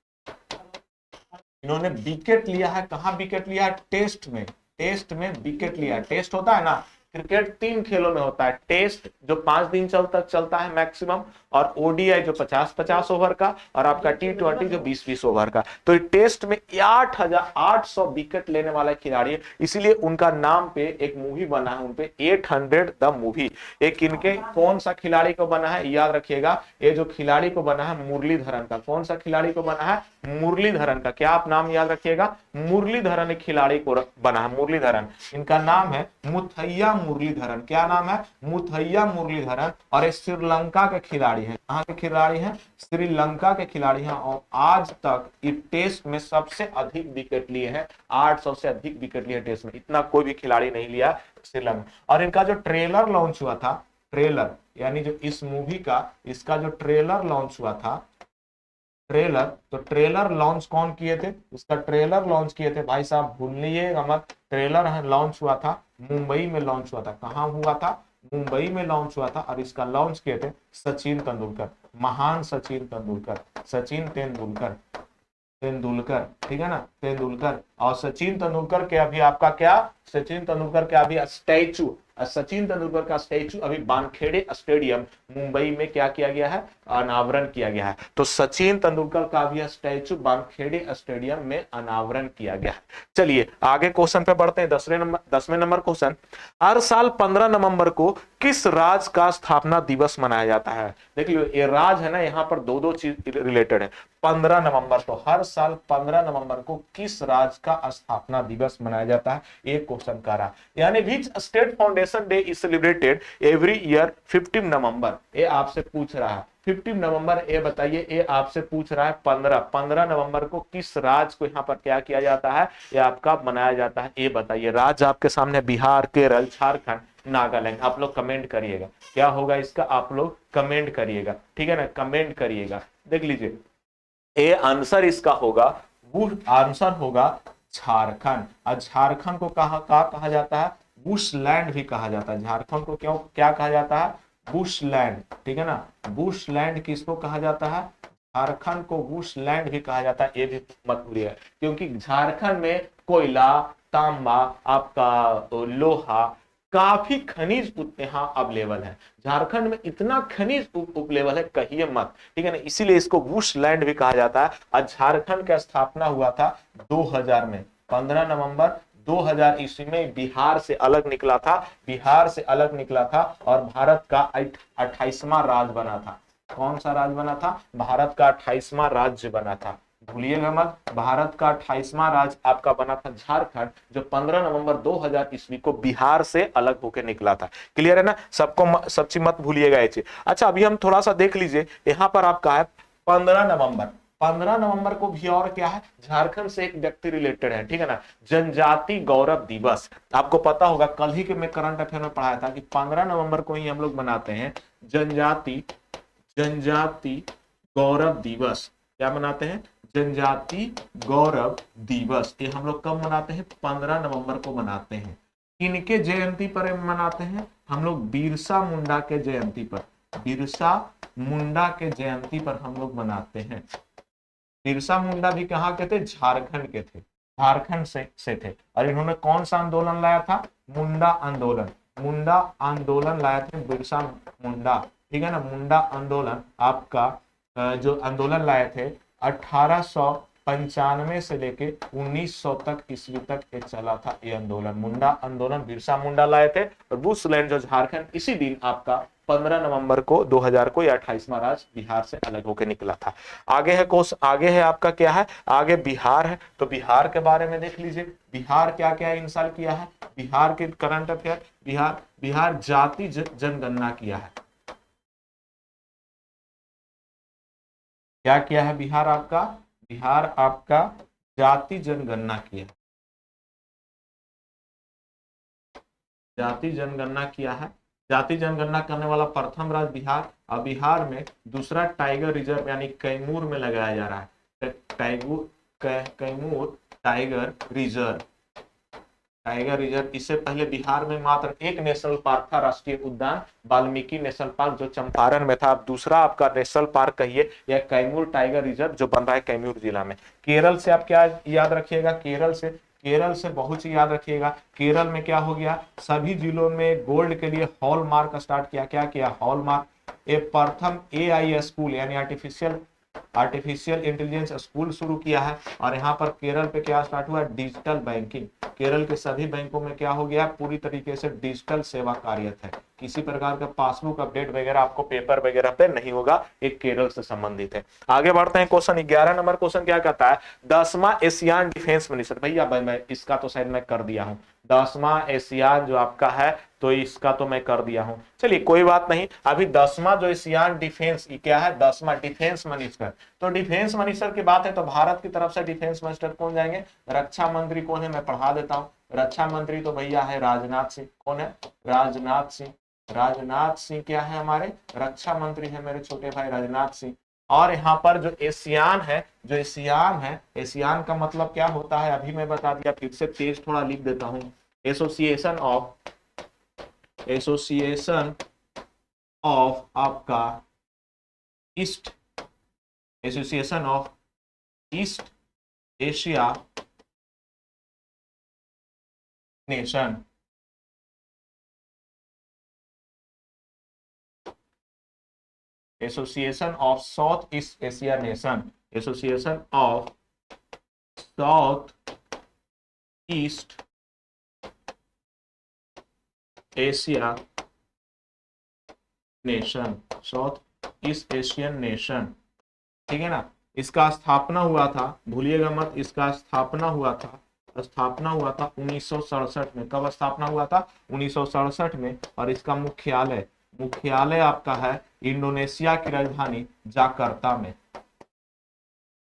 इन्होंने विकेट लिया है। कहां विकेट लिया है? टेस्ट में। टेस्ट में विकेट लिया है। टेस्ट होता है ना, क्रिकेट 3 खेलों में होता है। टेस्ट जो 5 दिन तक चलता है मैक्सिमम, और ओडीआई जो 50-50 ओवर का, और आपका T20 जो 20-20 ओवर का। तो टेस्ट में 8,800 विकेट लेने वाला खिलाड़ी है, इसीलिए उनका नाम पे एक मूवी बना है उनपे, 800 द मूवी। एक इनके कौन सा खिलाड़ी को बना है याद रखिएगा, ये जो खिलाड़ी को बना है मुरलीधरन का। कौन सा खिलाड़ी को बना है? मुरलीधरन का। क्या आप नाम याद रखिएगा? मुरलीधरन एक खिलाड़ी को बना है, मुरलीधरन। इनका नाम है मुथैया मुरलीधरन। क्या नाम है? मुथैया मुरलीधरन। और ये श्रीलंका के खिलाड़ी हैं। कहां के खिलाड़ी हैं? श्रीलंका के खिलाड़ी हैं। और आज तक इस टेस्ट में सबसे अधिक विकेट लिए हैं, 800 से अधिक विकेट लिए टेस्ट में। इतना कोई भी खिलाड़ी नहीं लिया श्रीलंका। और इनका जो ट्रेलर लॉन्च हुआ था, ट्रेलर यानी जो इस मूवी का, इसका जो ट्रेलर लॉन्च हुआ था, ट्रेलर, तो ट्रेलर लॉन्च कौन किए थे? इसका ट्रेलर लॉन्च किए थे भाई साहब, भूलिएगा मत। ट्रेलर लॉन्च हुआ था मुंबई में, लॉन्च हुआ था। कहां हुआ था? मुंबई में लॉन्च हुआ था। और इसका लॉन्च किए थे सचिन तेंदुलकर, महान सचिन तेंदुलकर, सचिन तेंदुलकर, तेंदुलकर, ठीक है ना, तेंदुलकर। और सचिन तेंदुलकर के अभी आपका क्या, सचिन तेंदुलकर के अभी स्टैचू, सचिन तेंदुलकर का स्टैचू अभी वानखेड़े स्टेडियम मुंबई में क्या किया गया है? अनावरण किया गया है। तो सचिन तेंदुलकर का भी स्टैचू वानखेड़े स्टेडियम में अनावरण किया गया है। चलिए आगे क्वेश्चन पे बढ़ते हैं। 10वें नंबर क्वेश्चन, हर साल 15 नवंबर को किस राज्य का स्थापना दिवस मनाया जाता है? देख लो ये राज है ना, यहाँ पर दो दो चीज रिलेटेड है। 15 नवंबर, तो हर साल 15 नवंबर को किस राज्य का स्थापना दिवस मनाया जाता है? एक क्वेश्चन कर रहा। यानी which state foundation day is celebrated every year 15 नवंबर, ये आपसे पूछ रहा है। 15 नवंबर ये बताइए, ये आपसे पूछ रहा है 15 नवंबर को किस राज्य को यहाँ पर क्या किया जाता है, ये आपका मनाया जाता है, ये बताइए। राज्य आपके सामने बिहार, केरल, झारखंड, नागालैंड। आप लोग कमेंट करिएगा क्या होगा इसका, आप लोग कमेंट करिएगा, ठीक है ना, कमेंट करिएगा। देख लीजिए ए आंसर इसका होगा, वो आंसर होगा झारखंड। और झारखंड को कहा जाता है? बुशलैंड भी कहा जाता है। झारखंड को क्यों क्या कहा जाता है? बुशलैंड, ठीक है ना। बुशलैंड किसको कहा जाता है? झारखंड को बुशलैंड भी कहा जाता है, ये भी मत भूलिए। क्योंकि झारखंड में कोयला, तांबा, आपका लोहा, काफी खनिज यहाँ अवेलेबल है। झारखंड में इतना खनिज उपलेवल है कहिए मत, ठीक है ना, इसीलिए इसको बुशलैंड भी कहा जाता है। और झारखंड का स्थापना हुआ था 2000 में, 15 नवंबर 2000 ईस्वी में बिहार से अलग निकला था, बिहार से अलग निकला था और भारत का 28वां राज्य बना था। कौन सा राज्य बना था? भारत का 28वां राज्य बना था। भूलिएगा मत, भारत का 28वां राज्य आपका बना था झारखंड, जो 15 नवंबर 2000 ईस्वी को बिहार से अलग होकर निकला था। क्लियर है ना सबको? सब चीज मत भूलिएगा ये चीज। अच्छा अभी हम थोड़ा सा देख लीजिए, यहाँ पर आपका है 15 नवंबर। 15 नवंबर को भी और क्या है, झारखंड से एक व्यक्ति रिलेटेड है, ठीक है ना, जनजाति गौरव दिवस। आपको पता होगा, कल ही के मैं करंट अफेयर में पढ़ाया था कि 15 नवंबर को ही हम लोग मनाते हैं जनजाति जनजाति गौरव दिवस। क्या मनाते हैं? जनजाति गौरव दिवस। ये हम लोग कब मनाते हैं? 15 नवंबर को मनाते हैं। किनके जयंती पर मनाते हैं? हम लोग बिरसा मुंडा के जयंती पर, बिरसा मुंडा के जयंती पर हम लोग मनाते हैं। बिरसा मुंडा भी कहाँ के थे? झारखंड के थे, झारखंड से थे। और इन्होंने कौन सा आंदोलन लाया था? मुंडा आंदोलन, मुंडा आंदोलन लाया थे बिरसा मुंडा, ठीक है ना। मुंडा आंदोलन आपका जो आंदोलन लाए थे 1895 से लेके 1900 तक ईस्वी तक ये चला था ये आंदोलन। मुंडा आंदोलन बिरसा मुंडा लाए थे। और बुशलैंड जो झारखंड इसी दिन आपका 15 नवंबर को 2000 को या 28वां राज्य बिहार से अलग होकर निकला था। आगे है आगे है आपका क्या है? आगे बिहार है। तो बिहार के बारे में देख लीजिए, बिहार क्या क्या इन साल किया है? बिहार के करंट अफेयर, बिहार जाति जनगणना किया है। क्या किया है बिहार आपका? बिहार आपका जाति जनगणना किया, जाति जनगणना किया है। जाति जनगणना करने वाला प्रथम राज्य बिहार, और बिहार में दूसरा टाइगर रिजर्व यानी कैमूर में लगाया जा रहा है। Kaimur tiger reserve, tiger reserve. इससे पहले बिहार में मात्र एक नेशनल पार्क था, राष्ट्रीय उद्यान वाल्मीकि नेशनल पार्क, जो चंपारण में था। अब दूसरा आपका नेशनल पार्क कहिए या कैमूर टाइगर रिजर्व जो बन रहा है कैमूर जिला में। केरल से आप क्या याद रखिएगा, केरल से बहुत चीज याद रखिएगा। केरल में क्या हो गया, सभी जिलों में गोल्ड के लिए हॉलमार्क स्टार्ट किया। क्या किया, हॉलमार्क। ए प्रथम AI स्कूल यानी आर्टिफिशियल इंटेलिजेंस स्कूल शुरू किया है। और यहाँ पर केरल पे क्या स्टार्ट हुआ, डिजिटल बैंकिंग। केरल के सभी बैंकों में क्या हो गया, पूरी तरीके से डिजिटल सेवा कार्यरत है। किसी प्रकार का पासबुक अपडेट वगैरह आपको पेपर वगैरह पे नहीं होगा, एक केरल से संबंधित है। आगे बढ़ते हैं, क्वेश्चन 11 नंबर क्वेश्चन क्या कहता है, 10वां एशियान डिफेंस मिनिस्टर। भैया भाई मैं इसका तो शायद मैं कर दिया हूं, 10वां एशियान जो आपका है तो इसका तो मैं कर दिया हूं। चलिए कोई बात नहीं, अभी 10वां जो एशियान डिफेंस क्या है, 10वां डिफेंस मिनिस्टर। तो डिफेंस मिनिस्टर की बात है तो भारत की तरफ से डिफेंस मिनिस्टर कौन जाएंगे, रक्षा मंत्री कौन है, मैं पढ़ा देता हूं। रक्षा मंत्री तो भैया है राजनाथ सिंह। कौन है, राजनाथ सिंह। राजनाथ सिंह क्या है, हमारे रक्षा मंत्री है मेरे छोटे भाई राजनाथ सिंह। और यहाँ पर जो एशियान है, जो एशियान है, एशियान का मतलब क्या होता है अभी मैं बता दिया, फिर से तेज थोड़ा लिख देता हूं। एसोसिएशन ऑफ आपका east, association of east Asia nation. Association of south east Asia nation, association of south east Asia nation, south east Asian nation, ठीक है ना। इसका स्थापना हुआ था, भूलिएगा मत, इसका स्थापना हुआ था 1967 में। कब स्थापना हुआ था, 1967 में। और इसका मुख्यालय आपका है इंडोनेशिया की राजधानी जाकर्ता में।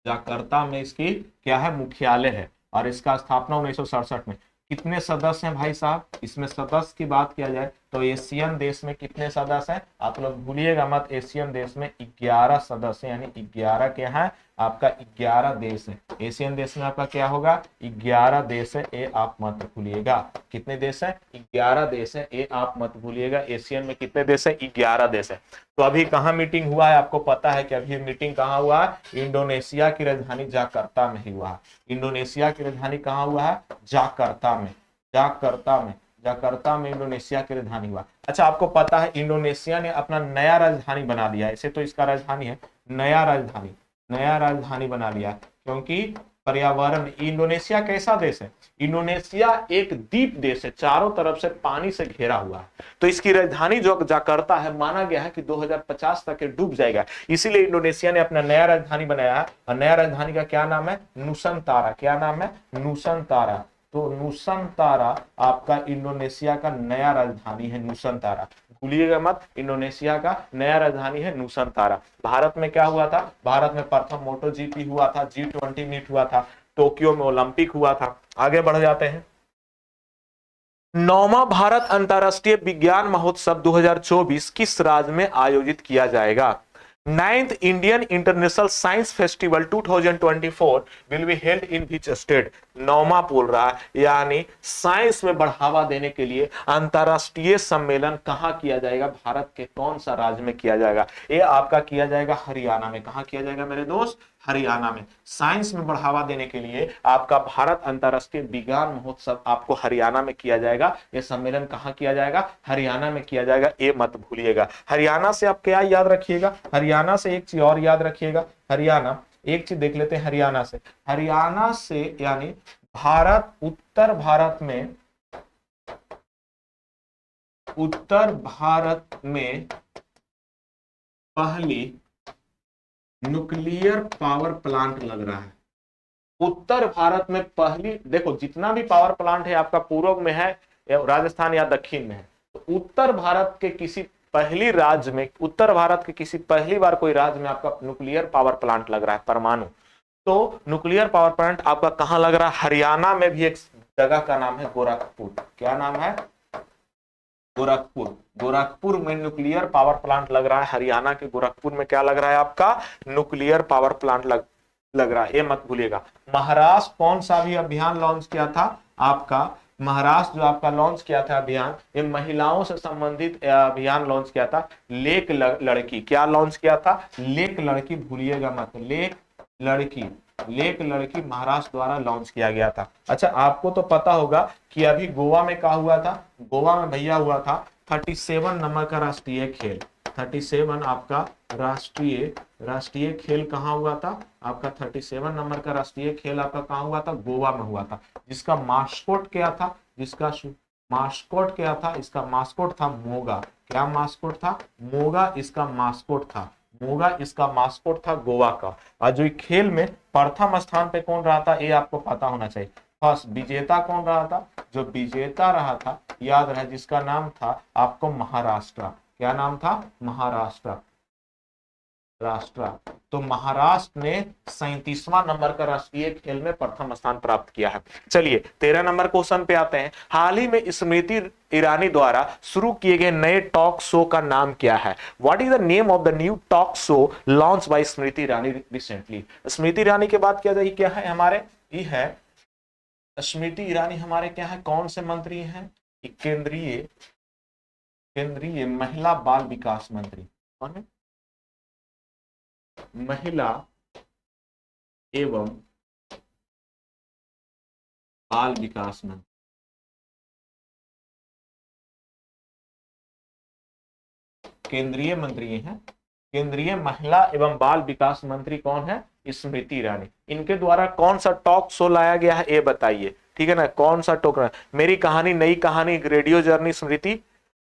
जाकर्ता में इसकी क्या है, मुख्यालय है। और इसका स्थापना 1967 में। कितने सदस्य हैं भाई साहब, इसमें सदस्य की बात किया जाए तो एशियन देश में कितने सदस्य हैं, आप लोग भूलिएगा मत, एशियन देश में 11 सदस्य, यानी 11 क्या है आपका, 11 देश है। एशियन देश में आपका क्या होगा, 11 देश है, ये आप मत भूलिएगा। कितने देश है, 11 देश है, ये आप मत भूलिएगा। एशियन में कितने देश है, 11 देश है। तो अभी कहाँ मीटिंग हुआ है, आपको पता है कि अभी मीटिंग कहाँ हुआ है, इंडोनेशिया की राजधानी जाकर्ता में ही हुआ है। इंडोनेशिया की राजधानी कहाँ हुआ है, जाकर्ता में। जाकर्ता में इंडोनेशिया की राजधानी हुआ। अच्छा आपको पता है इंडोनेशिया ने अपना नया राजधानी बना लिया है, ऐसे तो इसका राजधानी है, नया राजधानी बना लिया, क्योंकि पर्यावरण। इंडोनेशिया कैसा देश है, इंडोनेशिया एक द्वीप देश है, चारों तरफ से पानी से घिरा हुआ है। तो इसकी राजधानी जो जाकर्ता है, माना गया है कि 2050 तक डूब जाएगा। इसीलिए इंडोनेशिया ने अपना नया राजधानी बनाया है। और नया राजधानी का क्या नाम है, नुसंतारा। क्या नाम है, नुसंतारा। तो नुसंतारा आपका इंडोनेशिया का नया राजधानी है, नुसंतारा। भूलिएगा मत, इंडोनेशिया का नया राजधानी है नुसंतारा। भारत में क्या हुआ था, भारत में प्रथम मोटो जीपी हुआ था, G20 मीट हुआ था, टोक्यो में ओलंपिक हुआ था। आगे बढ़ जाते हैं, 9वां भारत अंतरराष्ट्रीय विज्ञान महोत्सव 2024 किस राज्य में आयोजित किया जाएगा। 9th Indian international science festival 2024 will be held in which state. 9वां बोल रहा है, यानी साइंस में बढ़ावा देने के लिए अंतरराष्ट्रीय सम्मेलन कहां किया जाएगा, भारत के कौन सा राज्य में किया जाएगा। ये आपका किया जाएगा हरियाणा में। कहां किया जाएगा मेरे दोस्त, हरियाणा में। साइंस में बढ़ावा देने के लिए आपका भारत अंतरराष्ट्रीय विज्ञान महोत्सव आपको हरियाणा में किया जाएगा। यह सम्मेलन कहां किया जाएगा, हरियाणा में किया जाएगा, ये मत भूलिएगा। हरियाणा से आप क्या याद रखिएगा, हरियाणा से एक चीज और याद रखिएगा, हरियाणा एक चीज देख लेते हैं। हरियाणा से यानी भारत, उत्तर भारत में पहली न्यूक्लियर पावर प्लांट लग रहा है। उत्तर भारत में पहली, देखो जितना भी पावर प्लांट है आपका पूर्व में है, राजस्थान या दक्षिण में है। तो उत्तर भारत के किसी पहली राज्य में, उत्तर भारत के किसी पहली बार कोई राज्य में आपका न्यूक्लियर पावर प्लांट लग रहा है, परमाणु। तो न्यूक्लियर पावर प्लांट आपका कहां लग रहा है, हरियाणा में भी एक जगह का नाम है गोरखपुर। क्या नाम है, गोरखपुर, गोरखपुर में न्यूक्लियर पावर प्लांट लग रहा है। हरियाणा के गोरखपुर में क्या लग रहा है आपका, न्यूक्लियर पावर प्लांट लग रहा है, ये मत भूलिएगा। महाराष्ट्र कौन सा भी अभियान लॉन्च किया था आपका, महाराष्ट्र जो आपका लॉन्च किया था अभियान, ये महिलाओं से संबंधित अभियान लॉन्च किया था। लेक लड़की, क्या लॉन्च किया था, लेक लड़की, भूलिएगा मत, लेक लड़की, लेक लड़की महाराष्ट्र द्वारा लॉन्च किया गया था। अच्छा आपको तो पता होगा कि अभी गोवा में क्या हुआ था, गोवा में भैया हुआ था 37 नंबर का राष्ट्रीय खेल, 37 आपका राष्ट्रीय खेल कहाँ हुआ था आपका, 37 नंबर का राष्ट्रीय खेल आपका कहाँ हुआ था, गोवा में हुआ था। जिसका मास्कोट क्या था, जिसका मास्कोट क्या था, इसका मास्कोट था मोगा। क्या मास्कोट था, मोगा इसका मास्कोट था, मोगा इसका मास्कोट था गोवा का। और जो खेल में प्रथम स्थान पे कौन रहा था ये आपको पता होना चाहिए। फर्स्ट विजेता कौन रहा था, जो विजेता रहा था याद रहे, जिसका नाम था आपको महाराष्ट्र। क्या नाम था, महाराष्ट्र, राष्ट्र। तो महाराष्ट्र ने 37वां नंबर का राष्ट्रीय खेल में प्रथम स्थान प्राप्त किया है। चलिए 13 नंबर क्वेश्चन पे आते हैं। हाल ही में स्मृति ईरानी द्वारा शुरू किए गए नए टॉक शो का नाम क्या है, what is the name of the new talk show launched by Smriti Irani recently. Smriti Irani के बाद क्या है हमारे, ये है स्मृति ईरानी हमारे क्या है, कौन से मंत्री हैं, केंद्रीय महिला बाल विकास मंत्री। कौन है, महिला एवं बाल विकास मंत्री, केंद्रीय मंत्री हैं, केंद्रीय महिला एवं बाल विकास मंत्री कौन है, स्मृति ईरानी। इनके द्वारा कौन सा टॉक शो लाया गया है ये बताइए, ठीक है ना, कौन सा टॉक, मेरी कहानी नई कहानी एक रेडियो जर्नी स्मृति,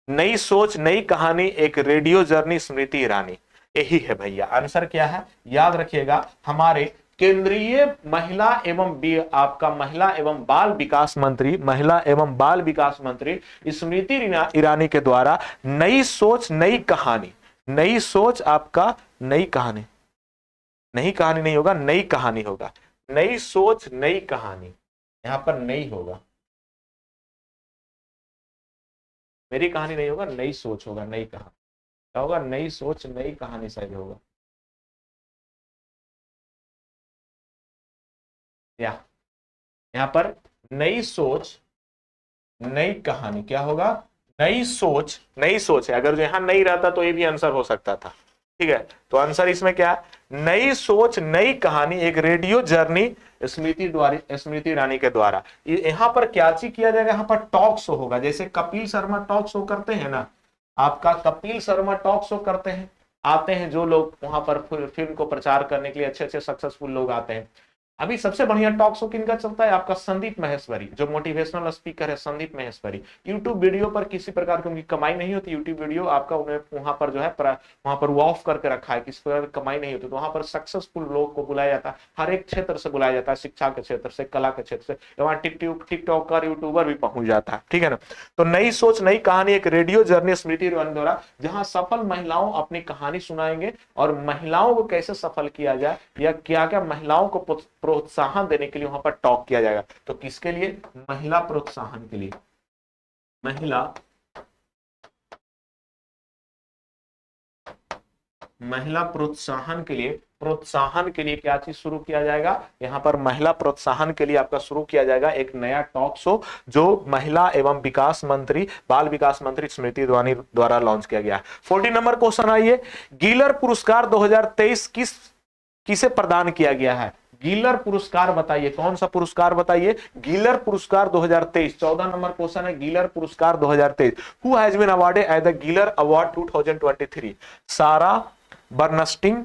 नई सोच नई कहानी एक रेडियो जर्नी स्मृति ईरानी, यही है भैया आंसर। क्या है याद रखिएगा, हमारे केंद्रीय महिला एवं आपका महिला एवं बाल विकास मंत्री, महिला एवं बाल विकास मंत्री स्मृति ईरानी के द्वारा नई सोच नई कहानी, नई सोच आपका नई कहानी, नई कहानी नहीं होगा, नई कहानी होगा, नई सोच नई कहानी, यहां पर नई होगा, मेरी कहानी नहीं होगा, नई सोच होगा, नई कहानी क्या होगा, नई सोच नई कहानी शायद होगा, या यहां पर नई सोच नई कहानी क्या होगा, नई सोच है। अगर जो यहां नहीं रहता तो ये भी आंसर हो सकता था, ठीक है। तो आंसर इसमें क्या है, नई सोच नई कहानी एक रेडियो जर्नी स्मृति ईरानी के द्वारा। यहां पर क्या चीज किया जाएगा, यहां पर टॉक शो होगा, जैसे कपिल शर्मा टॉक शो करते हैं ना, आपका कपिल शर्मा टॉक शो करते हैं, आते हैं जो लोग वहां पर फिल्म को प्रचार करने के लिए अच्छे अच्छे सक्सेसफुल लोग आते हैं। अभी सबसे बढ़िया टॉक शो किनका चलता है, आपका संदीप महेश्वरी, जो मोटिवेशनल स्पीकर है संदीप महेश्वरी। यूट्यूब वीडियो पर किसी प्रकार की उनकी कमाई नहीं होती, यूट्यूब वीडियो आपका उन्हें वहां पर जो है वहां पर वो ऑफ करके रखा है, किसी प्रकार की कमाई नहीं होती। तो वहां पर सक्सेसफुल लोग को बुलाया जाता है, हर एक क्षेत्र से बुलाया जाता है, शिक्षा के क्षेत्र से, कला के क्षेत्र से, वहां टिकटॉकर यूट्यूबर भी पहुंच जाता है, ठीक है ना। तो नई सोच नई कहानी एक रेडियो जर्नी स्मृति ईरानी द्वारा, जहां सफल महिलाओं अपनी कहानी सुनाएंगे और महिलाओं को कैसे सफल किया जाए या क्या क्या महिलाओं को प्रोत्साहन देने के लिए वहां पर टॉक किया जाएगा। तो किसके लिए, महिला प्रोत्साहन के लिए, महिला महिला प्रोत्साहन के लिए क्या चीज शुरू किया जाएगा, यहां पर महिला प्रोत्साहन के लिए आपका शुरू किया जाएगा एक नया टॉक शो, जो महिला एवं विकास मंत्री बाल विकास मंत्री स्मृति ईरानी द्वारा लॉन्च किया गया। 14 नंबर क्वेश्चन आइए, गीलर पुरस्कार 2023 किसे प्रदान किया गया है, गीलर पुरस्कार बताइए, कौन सा पुरस्कार बताइए, गीलर पुरस्कार 2023। 14 नंबर क्वेश्चन है, गीलर पुरस्कार 2023, who has been awarded as the Giller award 2023, Sarah Bernstein,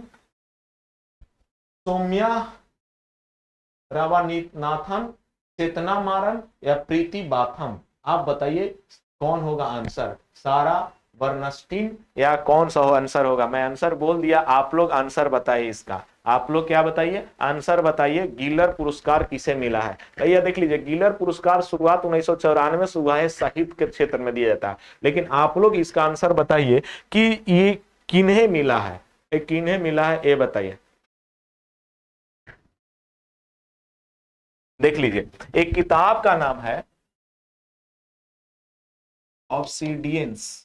Saumya Ramanathan, चेतना मारन या प्रीति बाथम, आप बताइए कौन होगा आंसर, सारा बर्नस्टीन या कौन सा आंसर होगा। मैं आंसर बोल दिया, आप लोग आंसर बताइए इसका, आप लोग क्या बताइए, आंसर बताइए, गीलर पुरस्कार किसे मिला है भैया। देख लीजिए, गीलर पुरस्कार शुरुआत 1994 से हुआ है, साहित्य के क्षेत्र में दिया जाता है, लेकिन आप लोग इसका आंसर बताइए कि ये किन्हें मिला है, किन्हें मिला है ये बताइए। देख लीजिए, एक किताब का नाम है ऑब्सीडियंस,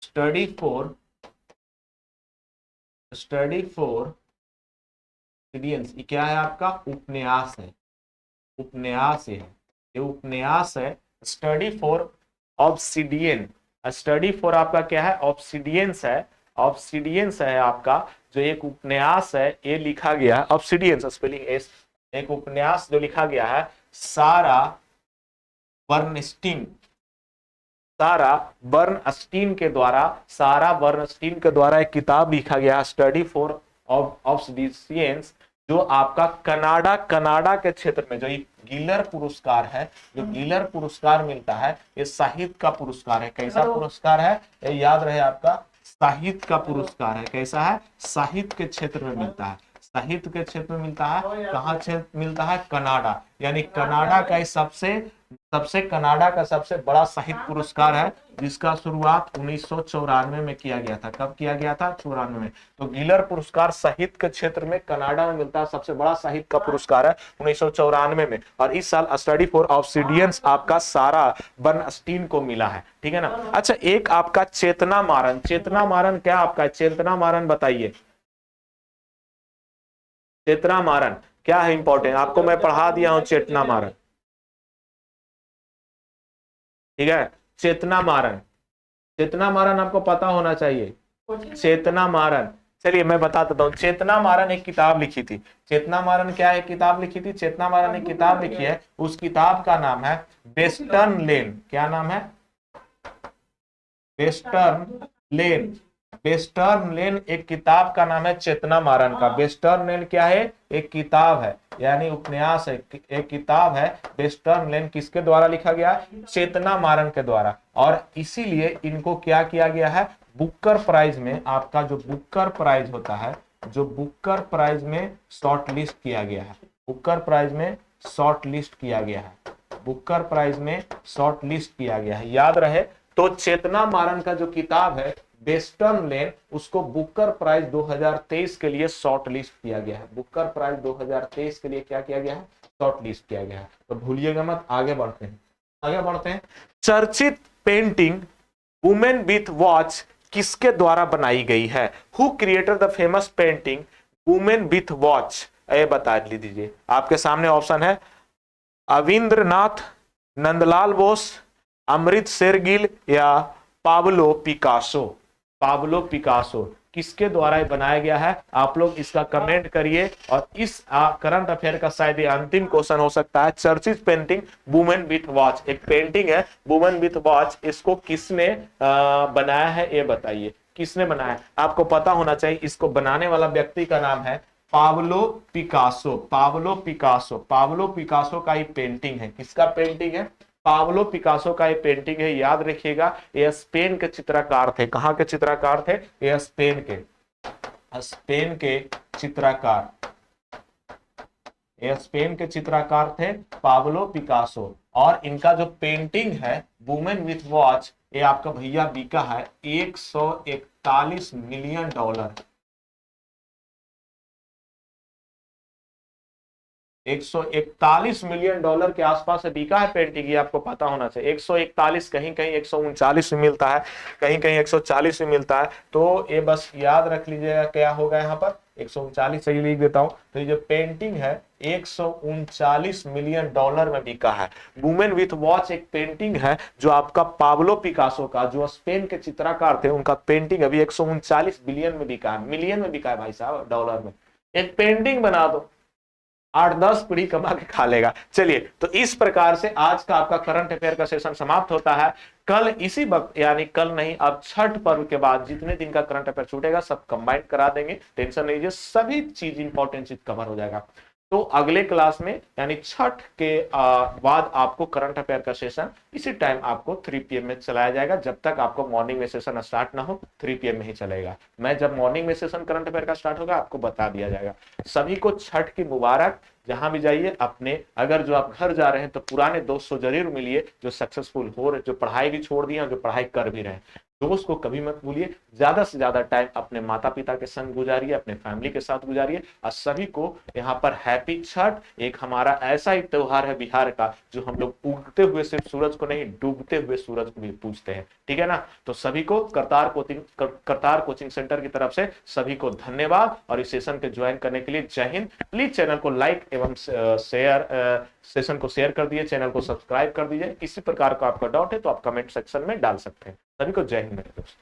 स्टडी फॉर ऑब्सीडियंस, ये क्या है आपका उपन्यास है, उपन्यास है, ये उपन्यास है। Study for obsidian, study for आपका क्या है ऑब्सीडियंस है, ऑब्सीडियंस है आपका जो एक उपन्यास है, ये लिखा गया है ऑब्सीडियंस स्पेलिंग एस, एक उपन्यास जो लिखा गया है सारा बर्नस्टीन, सारा बर्नस्टीन के द्वारा, सारा बर्नस्टीन के द्वारा एक किताब लिखा गया स्टडी फॉर ऑब्सीडियंस, जो आपका कनाडा के क्षेत्र में जो गिलर पुरस्कार है, जो गिलर पुरस्कार मिलता है, ये साहित्य का पुरस्कार है। कैसा पुरस्कार है ये याद रहे आपका, साहित्य का पुरस्कार है। कैसा है, साहित्य के क्षेत्र में मिलता है, साहित्य के क्षेत्र में मिलता है। कहाँ क्षेत्र मिलता है, कनाडा, यानी कनाडा का कनाडा का सबसे बड़ा साहित्य पुरस्कार है, जिसका शुरुआत 1994 में किया गया था। कब किया गया था, 94 में। तो गिलर पुरस्कार साहित्य के क्षेत्र में कनाडा में मिलता है, सबसे बड़ा साहित्य का पुरस्कार है 1994 में। और इस साल स्टडी फॉर ऑब्सीडियंस आपका सारा बर्नस्टीन को मिला है, ठीक है ना। अच्छा, एक आपका चेतना मारन, चेतना मारन क्या आपका, चेतना मारन बताइए, चेतना मारन क्या है, इंपॉर्टेंट, आपको मैं पढ़ा दिया हूं चेतना मारन, ठीक है। चेतना मारन, चेतना मारन आपको पता होना चाहिए, चेतना मारन। चलिए मैं बता देता हूँ, चेतना मारन एक किताब लिखी थी। चेतना मारन क्या है, किताब लिखी थी, चेतना मारन एक किताब लिखी है, उस किताब का नाम है वेस्टर्न लेन। क्या नाम है, वेस्टर्न लेन। वेस्टर्न लेन एक किताब का नाम है चेतना मारन का। वेस्टर्न लेन क्या है, एक किताब है, यानी उपन्यास है, एक किताब है। वेस्टर्न लेन किसके द्वारा लिखा गया, चेतना मारन के द्वारा। और इसीलिए इनको क्या किया गया है, बुकर प्राइज में, आपका जो बुकर प्राइज होता है, जो बुकर प्राइज में शॉर्ट लिस्ट किया गया है, बुकर प्राइज में शॉर्ट लिस्ट किया गया है, बुकर प्राइज में शॉर्ट लिस्ट किया गया है, याद रहे। तो चेतना मारन का जो किताब है वेस्टर्न लेन, उसको बुकर प्राइज 2023 के लिए शॉर्ट लिस्ट किया गया है। बुकर प्राइज 2023 के लिए क्या किया गया है, शॉर्ट लिस्ट किया गया है। तो भूलिएगा मत, आगे बढ़ते हैं, आगे बढ़ते हैं। चर्चित पेंटिंग वुमेन विथ वॉच किसके द्वारा बनाई गई है, who created the famous painting women with watch, ये बता लीजिए। आपके सामने ऑप्शन है अविंद्रनाथ, नंदलाल बोस, अमृत शेरगिल या पाब्लो पिकासो। पाब्लो पिकासो किसके द्वारा बनाया गया है, आप लोग इसका कमेंट करिए। और इस करंट अफेयर का शायद ये अंतिम क्वेश्चन हो सकता है। चर्चित पेंटिंग वुमेन विथ वॉच, एक पेंटिंग है वुमेन विथ वॉच, इसको किसने बनाया है ये बताइए, किसने बनाया। आपको पता होना चाहिए, इसको बनाने वाला व्यक्ति का नाम है Pablo Picasso. Pablo Picasso, Pablo Picasso का ही पेंटिंग है। किसका पेंटिंग है, पाब्लो पिकासो का ये पेंटिंग है। याद रखिएगा, ये स्पेन के चित्रकार थे। कहाँ के चित्रकार थे, ये स्पेन के, स्पेन के चित्रकार, ये स्पेन के चित्रकार थे पाब्लो पिकासो। और इनका जो पेंटिंग है वुमेन विथ वॉच, ये आपका भैया बिका है 141 मिलियन डॉलर, 141 मिलियन डॉलर के आसपास बिका है पेंटिंग। ये आपको पता होना चाहिए। 141, कहीं कहीं 139 में मिलता है, कहीं कहीं 140 में मिलता है। तो ये बस याद रख लीजिएगा, क्या होगा यहाँ पर 139 सही लिख देता हूं। तो ये जो पेंटिंग है 139 मिलियन डॉलर में बिका है। वुमेन विथ वॉच एक पेंटिंग है जो आपका पाब्लो पिकासो का, जो स्पेन के चित्रकार थे, उनका पेंटिंग अभी 139 बिलियन में बिका है, मिलियन में बिका है भाई साहब, डॉलर में। एक पेंटिंग बना दो, 8-10 पीढ़ी कमा के खा लेगा। चलिए, तो इस प्रकार से आज का आपका करंट अफेयर का सेशन समाप्त होता है। कल इसी वक्त, यानी कल नहीं, अब छठ पर्व के बाद जितने दिन का करंट अफेयर छूटेगा सब कंबाइन करा देंगे, टेंशन नहीं लीजिए, सभी चीज इंपॉर्टेंट चीज कवर हो जाएगा। तो अगले क्लास में यानी छठ के बाद आपको करंट अफेयर का सेशन इसी टाइम आपको 3 PM में चलाया जाएगा। जब तक आपको मॉर्निंग में सेशन स्टार्ट ना हो 3 PM में ही चलेगा। मैं जब मॉर्निंग में सेशन करंट अफेयर का स्टार्ट होगा आपको बता दिया जाएगा। सभी को छठ की मुबारक। जहां भी जाइए अपने, अगर जो आप घर जा रहे हैं तो पुराने दोस्त से जरूर मिलिए जो सक्सेसफुल हो रहे, जो पढ़ाई भी छोड़ दिए और जो पढ़ाई कर भी रहे हैं। दोस्त को कभी मत भूलिए, ज्यादा से ज्यादा टाइम अपने माता पिता के संग गुजारिए, अपने फैमिली के साथ गुजारिए। और सभी को यहाँ पर हैप्पी छठ। एक हमारा ऐसा ही त्योहार है बिहार का जो हम लोग उगते हुए सिर्फ सूरज को नहीं, डूबते हुए सूरज को भी पूजते हैं, ठीक है ना। तो सभी को करतार कोचिंग सेंटर की तरफ से सभी को धन्यवाद, और इस सेशन के ज्वाइन करने के लिए जय हिंद। प्लीज चैनल को लाइक एवं शेयर, सेशन को शेयर कर दीजिए, चैनल को सब्सक्राइब कर दीजिए। किसी प्रकार का आपका डाउट है तो आप कमेंट सेक्शन में डाल सकते हैं। सभी को जय हिंद मेरे दोस्त।